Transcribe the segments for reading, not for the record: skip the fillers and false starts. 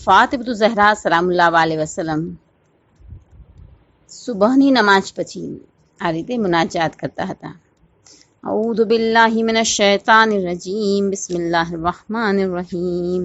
ફાતિમતુ ઝહરા સલામુલ્લાહ અલૈહિ વસલ્લમ સુબહની નમાજ પછી આ રીતે મુનાજાત કરતા હતા. અઉઝુ બિલ્લાહિ મિનશ શૈતાનિર રજીમ બિસ્મિલ્લાહિર રહમાનિર રહીમ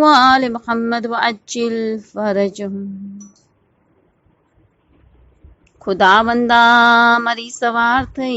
વ આલિ મુહમ્મદ વ અજ્જિલ ફરજહુમ. ખુદાવંદા મારી સવાર થઈ,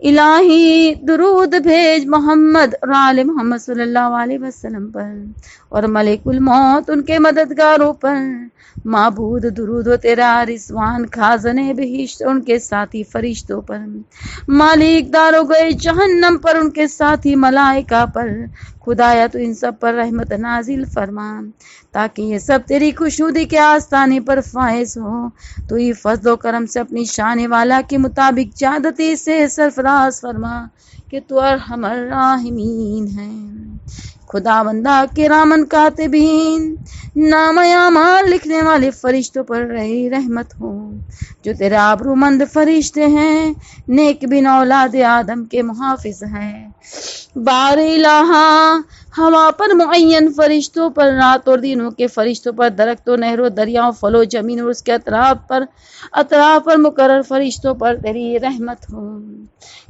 الہی درود بھیج محمد اور آل محمد صلی اللہ علیہ وسلم پر اور ملک الموت ان کے مددگاروں پر۔ معبود درود و تیرا رضوان خازن بہشت ان کے ساتھی فرشتوں پر، مالک دارو گئے جہنم پر ان کے ساتھی ملائکہ پر۔ خدایا تو ان سب پر رحمت نازل فرما تاکہ یہ سب تیری خوشنودی کے آستانے پر فائز ہو۔ تو ہی فضل و کرم سے اپنی شان والا کے مطابق زیادتی سے سرفراز فرما کہ تو ارحم الراحمین ہے۔ خدا بندہ کرامن کاتبین، نام اعمال لکھنے والے فرشتوں پر رہی رحمت ہو جو تیرے آبرو مند فرشتے ہیں، نیک بن اولاد آدم کے محافظ ہیں۔ بار الہا ہوا پر معین فرشتوں پر، رات اور دنوں کے فرشتوں پر، درختوں نہروں دریاؤں پھلوں زمین اور اس کے اطراف پر مقرر فرشتوں پر تیری رحمت ہو۔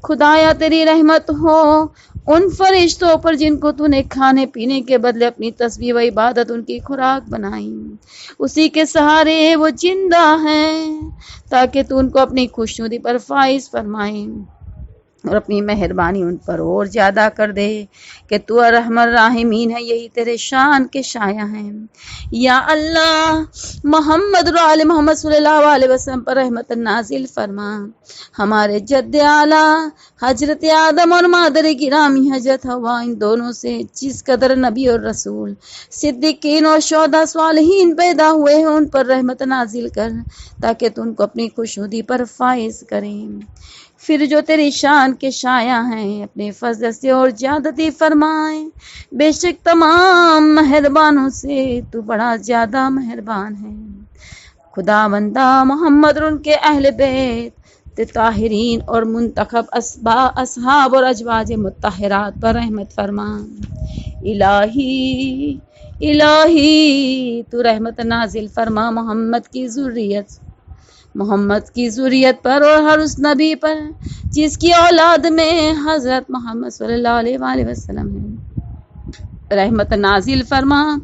خدایا تیری رحمت ہو ان فرشتوں پر جن کو تو نے کھانے پینے کے بدلے اپنی تسبیح و عبادت ان کی خوراک بنائی، اسی کے سہارے وہ زندہ ہیں تاکہ تو ان کو اپنی خوشنودی پر فائز فرمائے اور اپنی مہربانی ان پر اور زیادہ کر دے کہ تو ارحم الراحمین ہے۔ یہی تیرے شان کے شایع ہیں۔ یا اللہ محمد اور آل محمد صلی اللہ علیہ وسلم پر رحمت نازل فرما۔ ہمارے جد اعلیٰ حضرت آدم اور مادر گرامی حضرت حوا، ان دونوں سے جس قدر نبی اور رسول صدیقین اور شہداء صالحین پیدا ہوئے ہیں ان پر رحمت نازل کر تاکہ تو ان کو اپنی خوشنودی پر فائز کریں۔ پھر جو تیری شان کے شایع ہیں اپنے فضل سے اور زیادتی فرمائیں۔ بے شک تمام مہربانوں سے تو بڑا زیادہ مہربان ہے۔ خدا بندہ محمد اور ان کے اہل بیت طاہرین اور منتخب اصحاب اور ازواج مطہرات پر رحمت فرما۔ الہی تو رحمت نازل فرما محمد کی ذریت پر اور ہر اس نبی پر جس کی اولاد میں حضرت محمد صلی اللہ علیہ وآلہ وسلم ہے۔ رحمت نازل فرما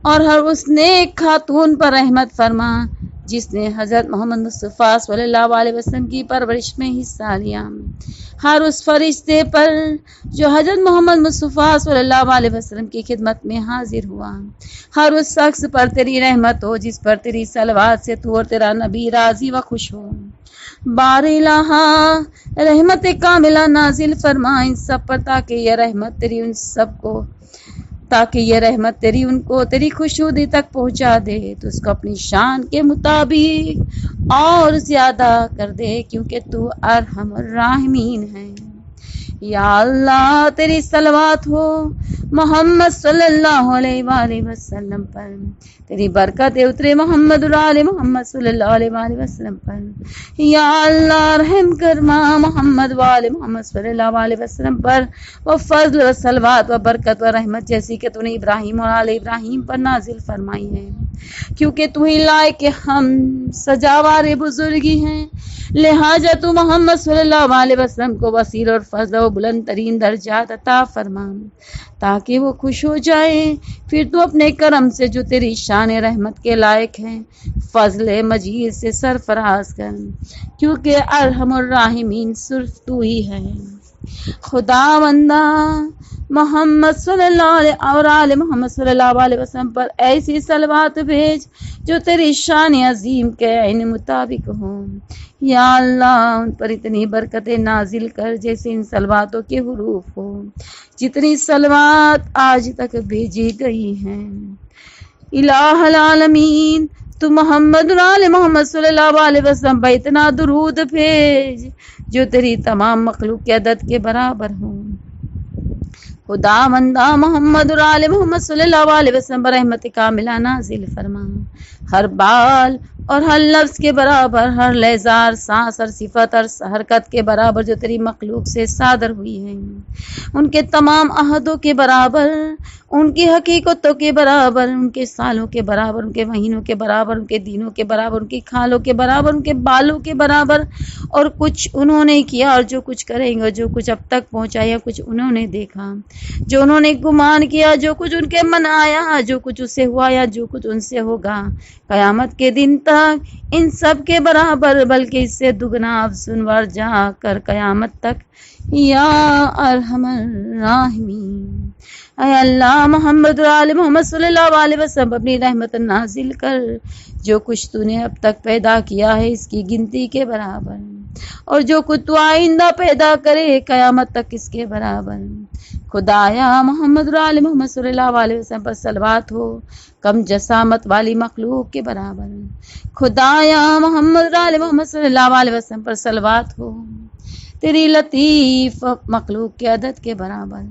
اور ہر اس نیک خاتون پر رحمت فرما جس نے حضرت محمد مصطفیٰ صلی اللہ علیہ وسلم کی پرورش میں حصہ لیا۔ ہر اس فرشتے پر جو حضرت محمد مصطفیٰ صلی اللہ علیہ وسلم کی خدمت میں حاضر ہوا۔ ہر اس شخص پر تیری رحمت ہو جس پر تیری صلوات سے تو اور تیرا نبی راضی و خوش ہو۔ بار الہا رحمت کاملہ نازل فرما ان سب پر تاکہ یہ رحمت تیری ان کو تیری خوشنودی تک پہنچا دے تو اس کو اپنی شان کے مطابق اور زیادہ کر دے کیونکہ تو ارحم الراحمین ہے۔ یا اللہ تیری صلوات ہو محمد صلی اللہ علیہ وآلہ وسلم پر، تیری برکت اترے محمد اور آل محمد صلی اللہ علیہ وآلہ وسلم پر۔ یا اللہ رحم کرما محمد و آل محمد صلی اللہ علیہ وسلم پر، وہ فضل و صلوات و برکت و رحمت جیسی کہ تو نے ابراہیم اور آل ابراہیم پر نازل فرمائی ہے، کیونکہ تو ہی لائق ہم سجاوار بزرگی ہیں، لہٰذا تو محمد صلی اللہ علیہ وسلم کو وسیلہ اور فضل و بلند ترین درجات عطا فرما تاکہ وہ خوش ہو جائے۔ پھر تو اپنے کرم سے جو تیری شان رحمت کے لائق ہے فضل مجید سے سرفراز کر، کیونکہ ارحم الراحمین صرف تو ہی ہے۔ خدا بندہ محمد صلی اللہ علیہ اور آل محمد صلی اللہ علیہ وسلم پر ایسی صلوات بھیج جو تیری شان عظیم کے عین مطابق ہوں۔ یا اللہ ان پر اتنی برکتیں نازل کر جیسے ان صلواتوں کے حروف ہو جتنی صلوات آج تک بھیجی گئی ہیں۔ الہ العالمین تو محمد اور آل محمد صلی اللہ علیہ وسلم پر اتنا درود بھیج جو تیری تمام مخلوق کے عدد کے برابر ہوں۔ خدا بندہ محمد اور آل محمد صلی اللہ علیہ وسلم پر رحمت کاملہ نازل فرما، ہر بال اور ہر لفظ کے برابر، ہر لہجہ، ہر سانس، ہر صفت، ہر حرکت کے برابر جو تیری مخلوق سے صادر ہوئی ہیں، ان کے تمام عہدوں کے برابر ان کی حقیقتوں کے برابر، ان کے سالوں کے برابر، ان کے مہینوں کے برابر، ان کے دنوں کے برابر، ان کی کھالوں کے برابر، ان کے بالوں کے برابر، اور کچھ انہوں نے کیا اور جو کچھ کریں گے، جو کچھ اب تک پہنچا یا کچھ انہوں نے دیکھا، جو انہوں نے گمان کیا، جو کچھ ان کے من آیا، جو کچھ اس سے ہوا یا جو کچھ ان سے ہوگا قیامت کے دن تک، ان سب کے برابر بلکہ اس سے دگنا افزونور جا کر قیامت تک۔ یا ارحم الراحمین، اے اللہ محمد و آل محمد صلی اللہ علیہ وسلم اپنی رحمت نازل کر، جو کچھ تو نے اب تک پیدا کیا ہے اس کی گنتی کے برابر، اور جو کچھ تو آئندہ پیدا کرے قیامت تک اس کے برابر۔ خدایا محمد و آل محمد صلی اللہ علیہ وسلم پر صلوات ہو کم جسامت والی مخلوق کے برابر۔ خدایا محمد و آل محمد صلی اللہ علیہ وسلم پر صلوات ہو تیری لطیف مخلوق کے عدد کے برابر۔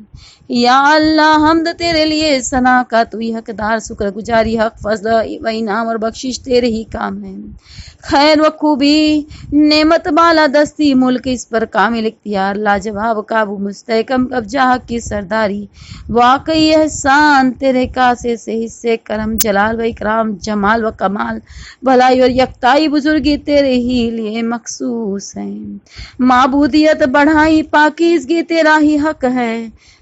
یا اللہ حمد تیرے لیے، ثنا کا تو ہی حقدار، شکر گزاری، حق، فضل و انعام اور بخشش تیرے ہی کام ہے۔ خیر و خوبی، نعمت، بالا دستی، ملک اس پر کامل اختیار، لاجواب قابو، مستحکم قبضہ، حق کی سرداری، واقعی احسان تیرے کاسے سے حصے کرم، جلال و اکرام، جمال و کمال، بھلائی اور یکتائی بزرگی تیرے ہی لیے مخصوص ہے۔ معبودیت، بڑھائی، پاکیزگی تیرا ہی حق ہے۔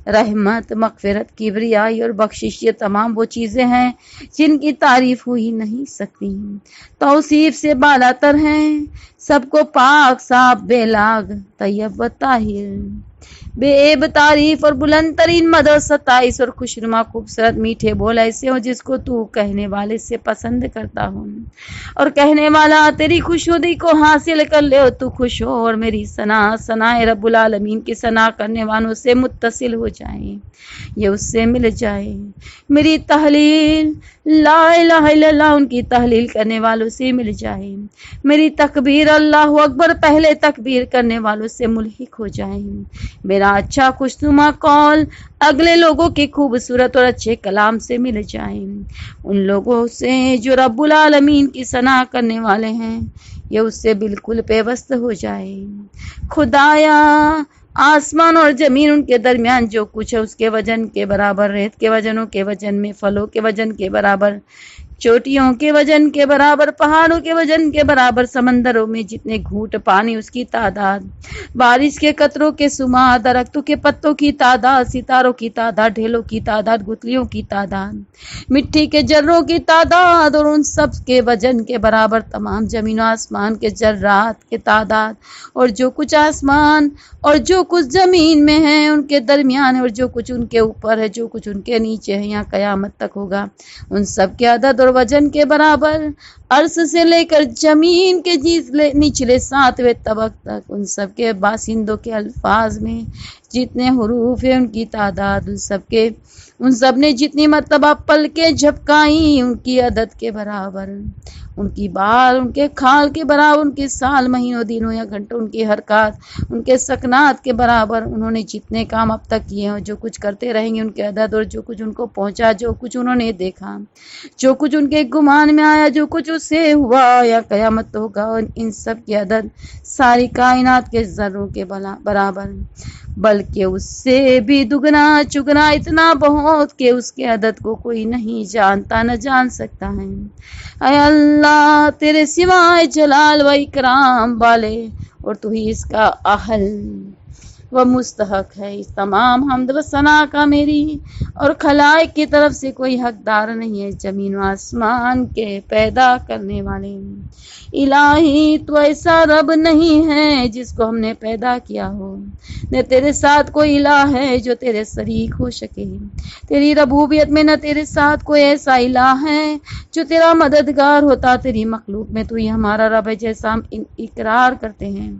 رحمت، مغفرت، کبریائی اور بخشش یہ تمام وہ چیزیں ہیں جن کی تعریف ہو ہی نہیں سکتی، توصیف سے بالا تر ہیں، سب کو پاک، صاف، بے لاگ، طیب و طاہر، بے عیب تعریف اور بلند ترین مدح، ستائش اور خوشنما، خوبصورت، میٹھے بول ایسے ہو جس کو تو کہنے والے سے پسند کرتا ہو، اور کہنے والا تیری خوشنودی کو حاصل کر لے اور تو خوش ہو، اور میری ثنا رب العالمین کی ثنا کرنے والوں سے متصل ہو جائے، یہ اس سے مل جائے۔ میری تحلیل لا الہ الا اللہ ان کی تحلیل کرنے والوں سے مل جائے، میری تکبیر اللہ اکبر پہلے تکبیر کرنے والوں سے ملحق ہو جائے، میرا اچھا خوشنما قول اگلے لوگوں کے خوبصورت اور اچھے کلام سے مل جائے، ان لوگوں سے جو رب العالمین کی ثنا کرنے والے ہیں، یہ اس سے بالکل پیوست ہو جائے۔ خدایا آسمان اور زمین ان کے درمیان جو کچھ ہے اس کے وزن کے برابر، ریت کے وزنوں کے وزن میں، پھلوں کے وزن کے برابر، چوٹیوں کے وزن کے برابر، پہاڑوں کے وزن کے برابر، سمندروں میں جتنے گھونٹ پانی اس کی تعداد، بارش کے قطروں کے شمار، درختوں کے پتوں کی تعداد، ستاروں کی تعداد، ڈھیلوں کی تعداد، گٹلیوں کی تعداد، مٹی کے ذروں کی تعداد، اور ان سب کے وزن کے برابر تمام زمین و آسمان کے ذرات کے تعداد، اور جو کچھ آسمان اور جو کچھ زمین میں ہے ان کے درمیان ہے، اور جو کچھ ان کے اوپر ہے، جو کچھ ان کے نیچے ہے یا قیامت تک ہوگا، ان سب کے عدد اور وزن کے برابر، عرش سے لے کر زمین کے نچلے 7ویں طبق تک، ان سب کے باشندوں کے الفاظ میں جتنے حروف ہیں ان کی تعداد، ان سب نے جتنی مرتبہ پلکیں جھپکائیں ان کی عدد کے برابر، ان کی بال، ان کے کھال کے برابر، ان کے سال، مہینوں، دنوں یا گھنٹوں، ان کی حرکات، ان کے سکنات کے برابر، انہوں نے جتنے کام اب تک کیے ہیں، جو کچھ کرتے رہیں گے ان کے عدد، اور جو کچھ ان کو پہنچا، جو کچھ انہوں نے دیکھا، جو کچھ ان کے گمان میں آیا، جو کچھ اس سے ہوا یا قیامت ہوگا، اور ان سب کی عدد ساری کائنات کے ذروں کے برابر، بلکہ اس سے بھی دگنا چگنا، اتنا بہت کہ اس کے عدد کو کوئی نہیں جانتا، نہ جان سکتا ہے۔ اے اللہ تیرے سوائے جلال و اکرام والے، اور تو ہی اس کا اہل و مستحق ہے، اس تمام حمد و ثنا کا میری اور خلائق کی طرف سے کوئی حقدار نہیں ہے، زمین و آسمان کے پیدا کرنے والے۔ الہی تو ایسا رب نہیں ہے جس کو ہم نے پیدا کیا ہو، نہ تیرے ساتھ کوئی الہ ہے جو تیرے شریک ہو سکے، تیری ربوبیت میں نہ تیرے ساتھ کوئی ایسا الہ ہے جو تیرا مددگار ہوتا، تیری مخلوق میں تو ہی ہمارا رب ہے جیسا ہم اقرار کرتے ہیں۔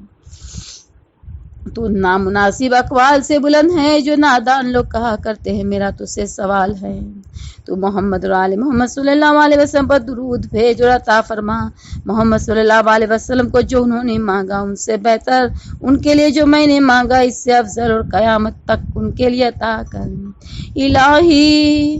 تو نامناسب اقوال سے بلند ہے جو نادان لوگ کہا کرتے ہیں، میرا تجھ سے سوال ہے، تو محمد اور آل محمد صلی اللہ علیہ وسلم پر درود بھیج اور عطا فرما، محمد صلی اللہ علیہ وسلم کو جو انہوں نے مانگا ان سے بہتر، ان کے لیے جو میں نے مانگا اس سے افضل، اور قیامت تک ان کے لیے عطا کر۔ الہی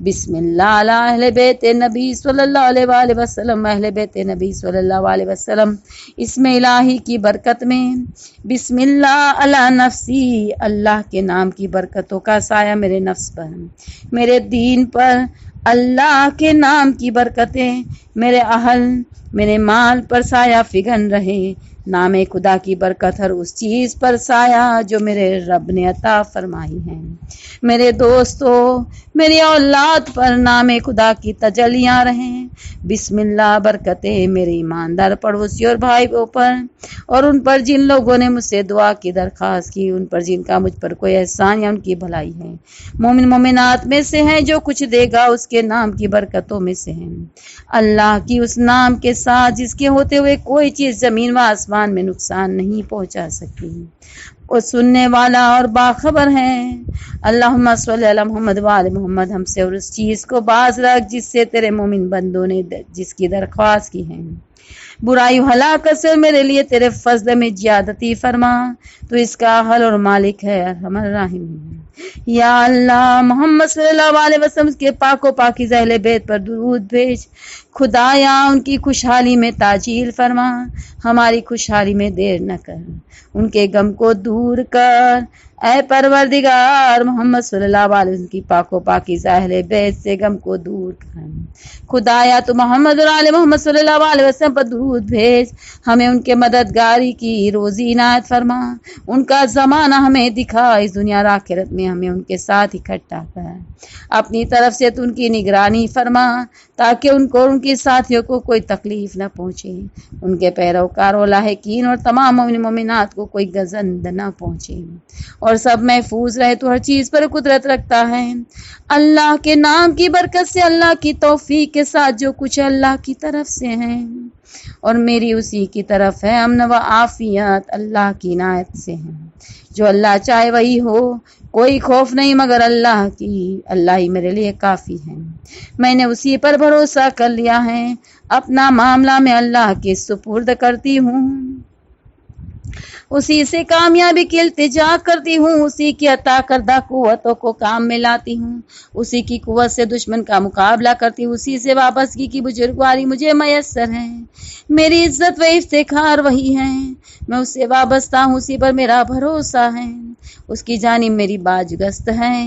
بسم اللہ علی اہل بیت نبی صلی اللہ علیہ وآلہ وسلم، اہل بیت نبی صلی اللہ علیہ وسلم، اسم الہی کی برکت میں بسم اللہ علی نفسی، اللہ کے نام کی برکتوں کا سایہ میرے نفس پر، میرے دین پر، اللہ کے نام کی برکتیں میرے اہل میرے مال پر سایہ فگن رہے، نام خدا کی برکت ہر اس چیز پر سایہ جو میرے رب نے عطا فرمائی ہے، میرے دوستوں میری اولاد پر نام خدا کی تجلیاں رہیں، بسم اللہ برکتیں میرے ایماندار پڑوسی اور بھائیوں پر، اور ان پر جن لوگوں نے مجھ سے دعا کی درخواست کی، ان پر جن کا مجھ پر کوئی احسان یا ان کی بھلائی ہے، مومن مومنات میں سے ہیں، جو کچھ دے گا اس کے نام کی برکتوں میں سے ہیں، اللہ کی اس نام کے ساتھ جس کے ہوتے ہوئے کوئی چیز زمین و آسمان میں نقصان نہیں پہنچا سکتی، وہ سننے والا اور باخبر ہے۔ اللہم صلی علی محمد وآل محمد، ہم سے اور اس چیز کو باز رکھ جس سے تیرے مومن بندوں نے جس کی درخواست کی ہے، برائی و ہلاکت سے میرے لیے تیرے فضل میں زیادتی فرما، تو اس کا حل اور مالک ہے ارحم الراحمین۔ یا اللہ محمد صلی اللہ علیہ وسلم کے پاک و پاکیزہ اہل بیت پر درود بھیج، خدایا ان کی خوشحالی میں تاجیل فرما، ہماری خوشحالی میں دیر نہ کر، ان کے غم کو دور کر، اے پروردگار محمد صلی اللہ علیہ وسلم کی پاک و پاکیزہ اہل بیت سے غم کو دور کر، خدایا تو محمد اور آل محمد صلی اللہ علیہ وسلم پر درود بھیج، ہمیں ان کے مددگاری کی روزی عنایت فرما، ان کا زمانہ ہمیں دکھا، اس دنیا اور آخرت میں ہمیں ان کے ساتھ اکٹھا کر، اپنی طرف سے تو ان کی نگرانی فرما، تاکہ ان کو اور ان کے ساتھیوں کو کوئی تکلیف نہ پہنچے، ان کے پیروکار و لاحقین اور تمام مومن مومنات کو کوئی گزند نہ پہنچے، اور سب محفوظ رہے، تو ہر چیز پر قدرت رکھتا ہے۔ اللہ کے نام کی برکت سے، اللہ کی توفیق کے ساتھ جو کچھ اللہ کی طرف سے ہے اور میری اسی کی طرف ہے، امن و عافیت اللہ کی عنایت سے ہے، جو اللہ چاہے وہی ہو، کوئی خوف نہیں مگر اللہ کی، اللہ ہی میرے لیے کافی ہے، میں نے اسی پر بھروسہ کر لیا ہے، اپنا معاملہ میں اللہ کے سپرد کرتی ہوں، اسی سے کامیابی کی التجا کرتی ہوں، اسی کی عطا کردہ قوتوں کو کام میں لاتی ہوں، اسی کی قوت سے دشمن کا مقابلہ کرتی ہوں، اسی سے وابستگی کی بزرگواری مجھے میسر ہے، میری عزت و افتخار وہی ہے، میں اس سے وابستہ ہوں، اسی پر میرا بھروسہ ہے، اس کی جانب میری باج گشت ہے،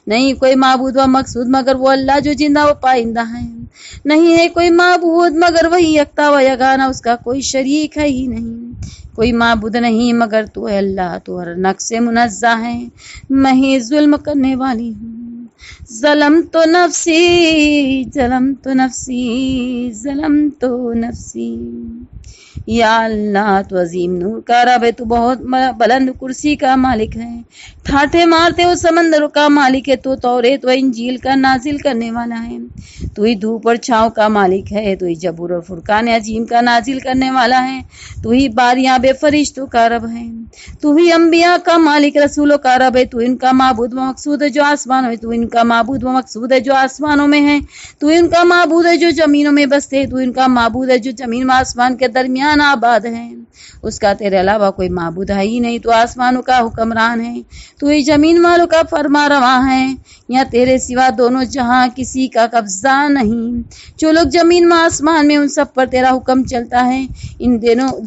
نہیں کوئی معبود و مقصود مگر وہ اللہ جو زندہ و پائندہ ہے، نہیں ہے کوئی معبود مگر وہی یکتا و یگانہ، اس کا کوئی شریک ہے ہی نہیں، کوئی معبود نہیں مگر تو ہے اللہ، تو ہر نقص سے منزہ ہے، میں ہی ظلم کرنے والی ہوں، ظلمت نفسی ظلمت نفسی ظلمت نفسی، یا اللہ تو عظیم نور کا رب ہے، تو بہت بلند کرسی کا مالک ہے، ٹھاٹھے مارتے ہو سمندروں کا مالک ہے، تو توریت و انجیل کا نازل کرنے والا ہے، تو ہی دھوپ اور چھاؤں کا مالک ہے، تو ہی زبور اور فرقان عظیم کا نازل کرنے والا ہے، تو ہی باریاں بے فرشتوں کا رب ہے، تو ہی انبیاء کا مالک رسولوں کا رب ہے، تو ان کا معبود و مقصود ہے جو آسمانوں میں، تو ان کا معبود و مقصود ہے جو آسمانوں میں ہے، تو ان کا معبود ہے جو زمینوں میں بستے، تو ان کا معبود ہے جو زمین و آسمان کے درمیان آباد ہے، اس کا تیرے علاوہ کوئی معبود ہے ہی نہیں، تو آسمانوں کا حکمران ہے، تو ہی زمین والوں کا فرما رواں ہے، یا تیرے سوا دونوں جہاں کسی کا قبضہ نہیں، جو لوگ زمین و آسمان میں ان سب پر تیرا حکم چلتا ہے، ان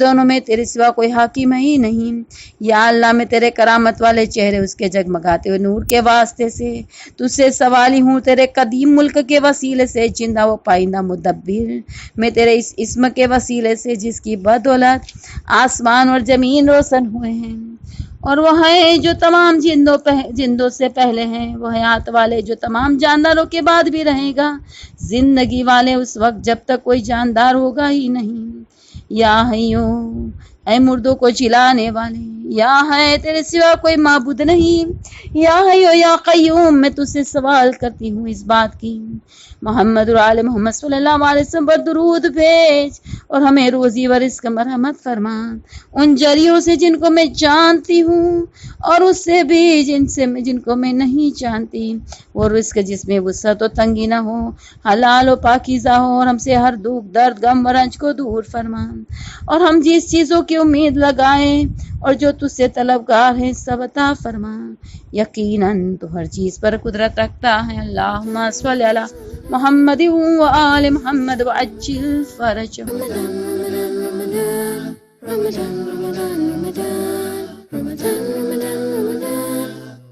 دونوں میں تیرے سوا کوئی حاکم ہی نہیں، یا اللہ میں تیرے کرامت والے چہرے اس کے جگمگاتے ہوئے نور کے واسطے سے تجھ سے سوالی ہوں، تیرے قدیم ملک کے وسیلے سے زندہ و پائندہ مدبر، میں تیرے اس اسم کے وسیلے سے جس کی بدولت آسمان اور زمین روشن ہوئے ہیں، اور وہ ہے جو تمام جندوں سے پہلے ہیں، وہ حیات والے جو تمام جانداروں کے بعد بھی رہے گا، زندگی والے اس وقت جب تک کوئی جاندار ہوگا ہی نہیں، یا حیو اے مردوں کو جلانے والے، یا ہے تیرے سوا کوئی معبود نہیں، یا حیو یا قیوم میں تجھ سے سوال کرتی ہوں اس بات کی، محمد اور آل محمد صلی اللہ علیہ وسلم پر درود بھیج، اور ہمیں روزی و رزق مرحمت فرما، ان جریوں سے جن کو میں جانتی ہوں اور اس سے بھی جن کو میں نہیں جانتی، وہ رزق جس میں وسعت و تنگی نہ ہو، حلال و پاکیزہ ہو، اور ہم سے ہر دکھ درد غم و رنج کو دور فرما، اور ہم جس چیزوں کی امید لگائیں اور جو تجھ سے طلبگار ہے سب عطا فرما، یقیناً تو ہر چیز پر قدرت رکھتا ہے۔ اللہم صلی علی محمد و آل محمد وعجل فرجہ۔